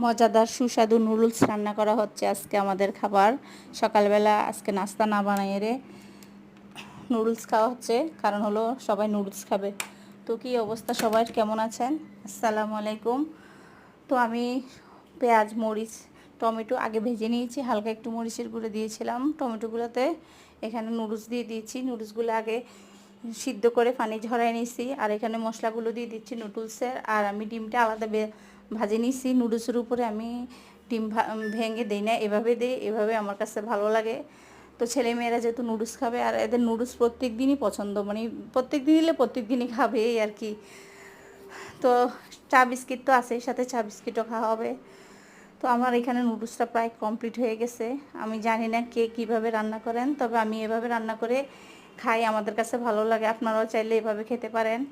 মজাদার সুস্বাদু নুডলস রান্না করা হচ্ছে আজকে আমাদের খাবার। সকালবেলা আজকে নাস্তা না বানাই রে নুডলস খাওয়া হচ্ছে, কারণ হলো সবাই নুডলস খাবে। তো কি অবস্থা সবার, কেমন আছেন? আসসালামু আলাইকুম। তো আমি পেঁয়াজ, মরিচ, টমেটো আগে ভেজে নিয়েছি, হালকা একটু মরিচের গুঁড়ো দিয়েছিলাম টমেটোগুলোতে। এখানে নুডলস দিয়ে দিয়েছি, নুডলসগুলো আগে সিদ্ধ করে পানি ঝরাই নিয়েছি। আর এখানে মশলাগুলো দিয়ে দিচ্ছি নুডলসের। আর আমি ডিমটা আলাদা ভাজে নিয়েছি। নুডলসের উপরে আমি ডিম ভেঙে দিই না, এভাবে দিই, এভাবে আমার কাছে ভালো লাগে। তো ছেলেমেয়েরা যেহেতু নুডলস খাবে, আর এদের নুডলস প্রত্যেক দিনই পছন্দ, মানে প্রত্যেক দিন এলে প্রত্যেক দিনই খাবে এই আর কি। তো চা বিস্কিট তো আছে, সাথে চা বিস্কিটও খাওয়া হবে। তো আমার এখানে নুডলসটা প্রায় কমপ্লিট হয়ে গেছে। আমি জানি না কে কীভাবে রান্না করেন, তবে আমি এভাবে রান্না করে খাই, আমাদের কাছে ভালো লাগে। আপনারাও চাইলে এভাবে খেতে পারেন।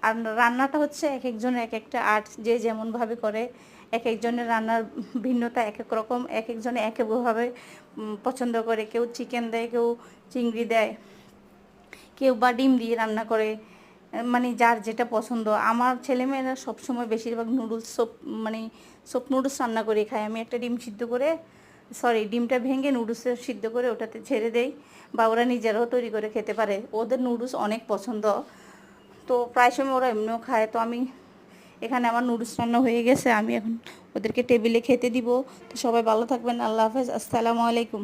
আর রান্নাটা হচ্ছে এক একজনের এক একটা আর্ট, যে যেমনভাবে করে। এক একজনের রান্নার ভিন্নতা এক এক রকম, এক একজনে এক একভাবে পছন্দ করে। কেউ চিকেন দেয়, কেউ চিংড়ি দেয়, কেউ বা ডিম দিয়ে রান্না করে, মানে যার যেটা পছন্দ। আমার ছেলেমেয়েরা সবসময় বেশিরভাগ নুডলস মানে সব নুডলস রান্না করে খায়। আমি একটা ডিম সিদ্ধ করে, ডিমটা ভেঙে নুডলসে সিদ্ধ করে ওটাতে ছেড়ে দেই, বা ওরা নিজেরাও তৈরি করে খেতে পারে। ওদের নুডলস অনেক পছন্দ, তো প্রায় সময় ওরা এমনিও খায়। তো আমি এখানে আমার নুডলস রান্না হয়ে গেছে, আমি এখন ওদেরকে টেবিলে খেতে দিব। তো সবাই ভালো থাকবেন, আল্লাহ হাফেজ, আসসালামু আলাইকুম।